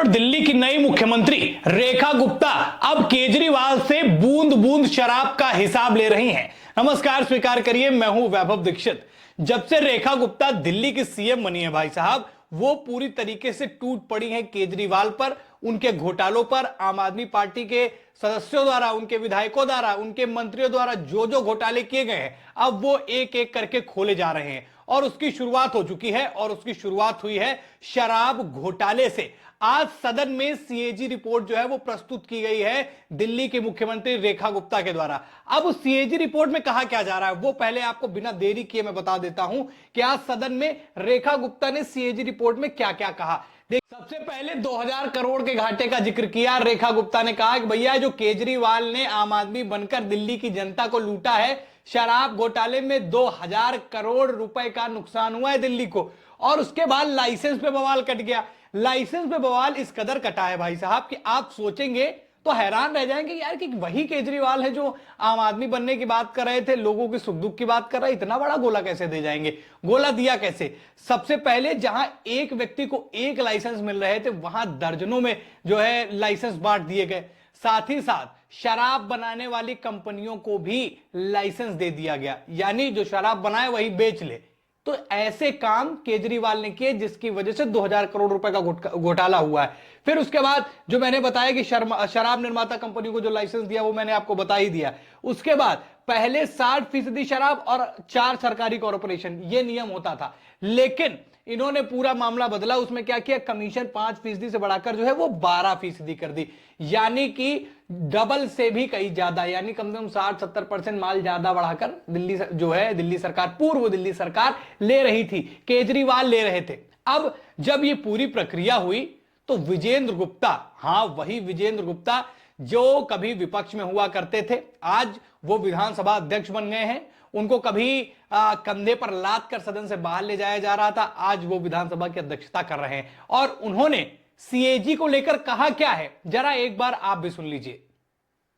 और दिल्ली की नई मुख्यमंत्री रेखा गुप्ता अब केजरीवाल से बूंद बूंद शराब का हिसाब ले रही हैं। नमस्कार, स्वीकार करिए, मैं हूं वैभव दीक्षित। जब से रेखा गुप्ता दिल्ली की सीएम बनी है भाई साहब, वो पूरी तरीके से टूट पड़ी हैं केजरीवाल पर, उनके घोटालों पर। आम आदमी पार्टी के सदस्यों द्वारा, उनके विधायकों द्वारा, उनके मंत्रियों द्वारा जो जो घोटाले किए गए हैं, अब वो एक एक करके खोले जा रहे हैं और उसकी शुरुआत हो चुकी है। और उसकी शुरुआत हुई है शराब घोटाले से। आज सदन में सीएजी रिपोर्ट जो है वो प्रस्तुत की गई है दिल्ली के मुख्यमंत्री रेखा गुप्ता के द्वारा। अब उस सीएजी रिपोर्ट में कहा क्या जा रहा है वो पहले आपको बिना देरी किए मैं बता देता हूं कि आज सदन में रेखा गुप्ता ने सीएजी रिपोर्ट में क्या क्या कहा। सबसे पहले 2000 करोड़ के घाटे का जिक्र किया। रेखा गुप्ता ने कहा कि भैया, जो केजरीवाल ने आम आदमी बनकर दिल्ली की जनता को लूटा है, शराब घोटाले में 2000 करोड़ रुपए का नुकसान हुआ है दिल्ली को। और उसके बाद लाइसेंस पे बवाल कट गया। लाइसेंस पे बवाल इस कदर कटा है भाई साहब कि आप सोचेंगे तो हैरान रह जाएंगे यार कि वही केजरीवाल है जो आम आदमी बनने की बात कर रहे थे, लोगों के सुख दुख की बात कर रहे, इतना बड़ा गोला कैसे दे जाएंगे। गोला दिया कैसे? सबसे पहले जहां एक व्यक्ति को एक लाइसेंस मिल रहे थे, वहां दर्जनों में जो है लाइसेंस बांट दिए गए। साथ ही साथ शराब बनाने वाली कंपनियों को भी लाइसेंस दे दिया गया, यानी जो शराब बनाए वही बेच ले। तो ऐसे काम केजरीवाल ने किए जिसकी वजह से 2000 करोड़ रुपए का घोटाला हुआ है। फिर उसके बाद जो मैंने बताया कि शराब निर्माता कंपनी को जो लाइसेंस दिया वो मैंने आपको बता ही दिया। उसके बाद पहले 60% शराब और 4 सरकारी कॉर्पोरेशन, ये नियम होता था। लेकिन इन्होंने पूरा मामला बदला। उसमें क्या किया, कमीशन 5% से बढ़ाकर जो है वो 12% कर दी, यानी कि डबल से भी कहीं ज्यादा, यानी कम से कम 60-70% माल ज्यादा बढ़ाकर दिल्ली जो है दिल्ली सरकार, पूर्व दिल्ली सरकार ले रही थी, केजरीवाल ले रहे थे। अब जब ये पूरी प्रक्रिया हुई तो विजेंद्र गुप्ता, हां वही विजेंद्र गुप्ता जो कभी विपक्ष में हुआ करते थे, आज वो विधानसभा अध्यक्ष बन गए हैं। उनको कभी कंधे पर लाद कर सदन से बाहर ले जाया जा रहा था, आज वो विधानसभा की अध्यक्षता कर रहे हैं। और उन्होंने सीएजी को लेकर कहा क्या है, जरा एक बार आप भी सुन लीजिए।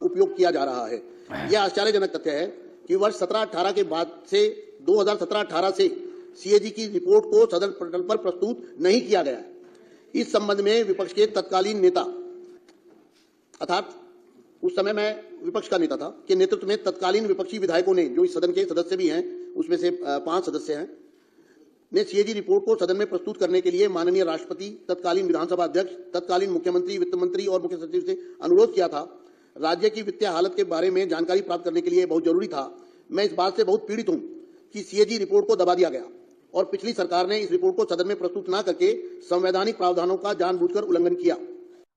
उपयोग किया जा रहा है। यह आश्चर्यजनक तथ्य है कि वर्ष 17-18 के बाद से 2017-18 से सीएजी की रिपोर्ट को सदन पटल पर प्रस्तुत नहीं किया गया है। इस संबंध में विपक्ष के तत्कालीन नेता, अर्थात उस समय मैं विपक्ष का नेता था, के नेतृत्व में तत्कालीन विपक्षी विधायकों ने, जो इस सदन के सदस्य भी हैं, उसमें से 5 सदस्य हैं, ने सीएजी रिपोर्ट को सदन में प्रस्तुत करने के लिए माननीय राष्ट्रपति, तत्कालीन विधानसभा अध्यक्ष, तत्कालीन मुख्यमंत्री, वित्त मंत्री और मुख्य सचिव से अनुरोध किया था। राज्य की वित्तीय हालत के बारे में जानकारी प्राप्त करने के लिए बहुत जरूरी था। मैं इस बात से बहुत पीड़ित हूं कि सीएजी रिपोर्ट को दबा दिया गया और पिछली सरकार ने इस रिपोर्ट को सदन में प्रस्तुत न करके संवैधानिक प्रावधानों का जानबूझकर उल्लंघन किया।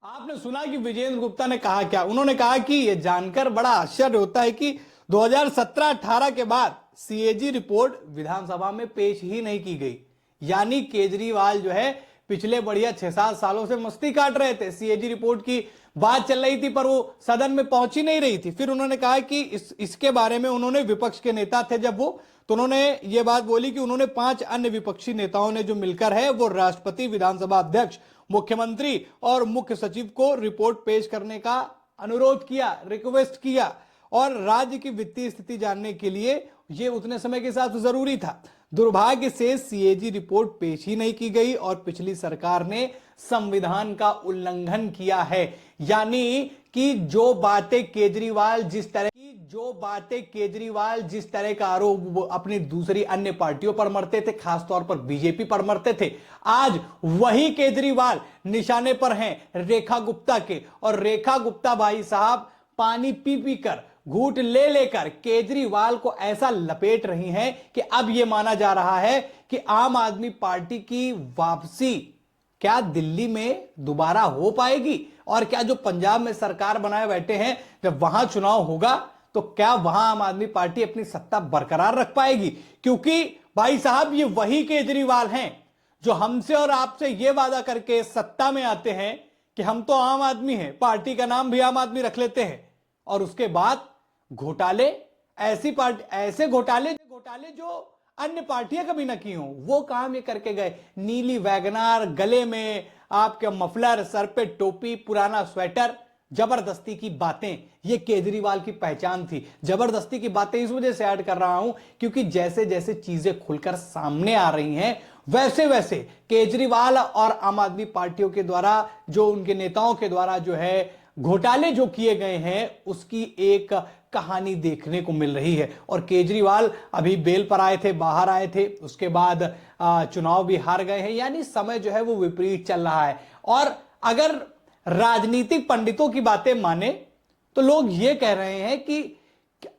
आपने सुना कि विजेंद्र गुप्ता ने कहा क्या? उन्होंने कहा कि यह जानकर बड़ा आश्चर्य होता है कि 2017-18 के बाद सीएजी रिपोर्ट विधानसभा में पेश ही नहीं की गई। यानी केजरीवाल जो है पिछले बढ़िया 6-7 सालों से मस्ती काट रहे थे। सीएजी रिपोर्ट की बात चल रही थी पर वो सदन में पहुंच ही नहीं रही थी। फिर उन्होंने कहा कि इसके बारे में उन्होंने, विपक्ष के नेता थे जब वो, तो उन्होंने ये बात बोली कि उन्होंने 5 अन्य विपक्षी नेताओं ने जो मिलकर है वो राष्ट्रपति, विधानसभा अध्यक्ष, मुख्यमंत्री और मुख्य सचिव को रिपोर्ट पेश करने का अनुरोध किया, रिक्वेस्ट किया। और राज्य की वित्तीय स्थिति जानने के लिए यह उतने समय के साथ जरूरी था। दुर्भाग्य से सीएजी रिपोर्ट पेश ही नहीं की गई और पिछली सरकार ने संविधान का उल्लंघन किया है। यानी कि जो बातें केजरीवाल जिस तरह का आरोप अपनी दूसरी अन्य पार्टियों पर मरते थे, खासतौर पर बीजेपी पर मरते थे, आज वही केजरीवाल निशाने पर हैं रेखा गुप्ता के। और रेखा गुप्ता भाई साहब पानी पी पी कर, घूंट ले लेकर केजरीवाल को ऐसा लपेट रही हैं कि अब यह माना जा रहा है कि आम आदमी पार्टी की वापसी क्या दिल्ली में दोबारा हो पाएगी, और क्या जो पंजाब में सरकार बनाए बैठे हैं, जब वहां चुनाव होगा तो क्या वहां आम आदमी पार्टी अपनी सत्ता बरकरार रख पाएगी? क्योंकि भाई साहब ये वही केजरीवाल हैं जो हमसे और आपसे ये वादा करके सत्ता में आते हैं कि हम तो आम आदमी हैं, पार्टी का नाम भी आम आदमी रख लेते हैं, और उसके बाद घोटाले, ऐसे घोटाले जो अन्य पार्टियां कभी ना की हो, वो काम ये करके गए। नीली वैगनार, गले में आपके मफलर, सर पे टोपी, पुराना स्वेटर, जबरदस्ती की बातें, ये केजरीवाल की पहचान थी। जबरदस्ती की बातें इस वजह से ऐड कर रहा हूं क्योंकि जैसे जैसे चीजें खुलकर सामने आ रही हैं वैसे वैसे केजरीवाल और आम आदमी पार्टियों के द्वारा जो उनके नेताओं के द्वारा जो है घोटाले जो किए गए हैं उसकी एक कहानी देखने को मिल रही है। और केजरीवाल अभी बेल पर आए थे, बाहर आए थे, उसके बाद चुनाव भी हार गए हैं, यानी समय जो है वो विपरीत चल रहा है। और अगर राजनीतिक पंडितों की बातें माने तो लोग ये कह रहे हैं कि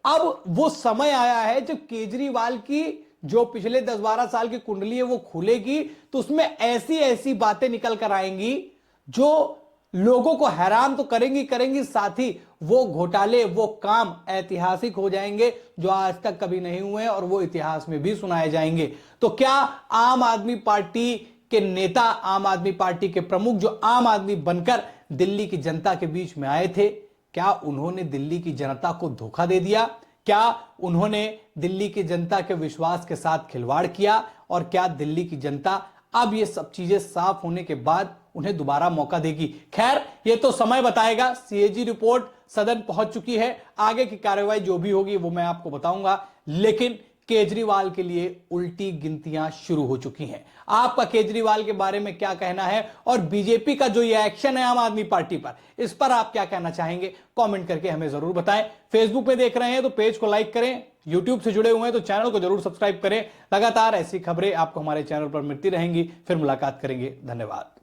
अब वो समय आया है जब केजरीवाल की जो पिछले 10-12 साल की कुंडली है वो खुलेगी, तो उसमें ऐसी ऐसी बातें निकल कर आएंगी जो लोगों को हैरान तो करेंगी, साथ ही वो घोटाले, वो काम ऐतिहासिक हो जाएंगे जो आज तक कभी नहीं हुए हैं और वो इतिहास में भी सुनाए जाएंगे। तो क्या आम आदमी पार्टी के नेता, आम आदमी पार्टी के प्रमुख जो आम आदमी बनकर दिल्ली की जनता के बीच में आए थे, क्या उन्होंने दिल्ली की जनता को धोखा दे दिया? क्या उन्होंने दिल्ली की जनता के विश्वास के साथ खिलवाड़ किया? और क्या दिल्ली की जनता अब ये सब चीजें साफ होने के बाद उन्हें दोबारा मौका देगी? खैर, ये तो समय बताएगा। सीएजी रिपोर्ट सदन पहुंच चुकी है, आगे की कार्रवाई जो भी होगी वो मैं आपको बताऊंगा। लेकिन केजरीवाल के लिए उल्टी गिनतियां शुरू हो चुकी हैं। आपका केजरीवाल के बारे में क्या कहना है? और बीजेपी का जो ये एक्शन है आम आदमी पार्टी पर, इस पर आप क्या कहना चाहेंगे? कमेंट करके हमें जरूर बताएं। फेसबुक पे देख रहे हैं तो पेज को लाइक करें, यूट्यूब से जुड़े हुए हैं तो चैनल को जरूर सब्सक्राइब करें। लगातार ऐसी खबरें आपको हमारे चैनल पर मिलती रहेंगी। फिर मुलाकात करेंगे। धन्यवाद।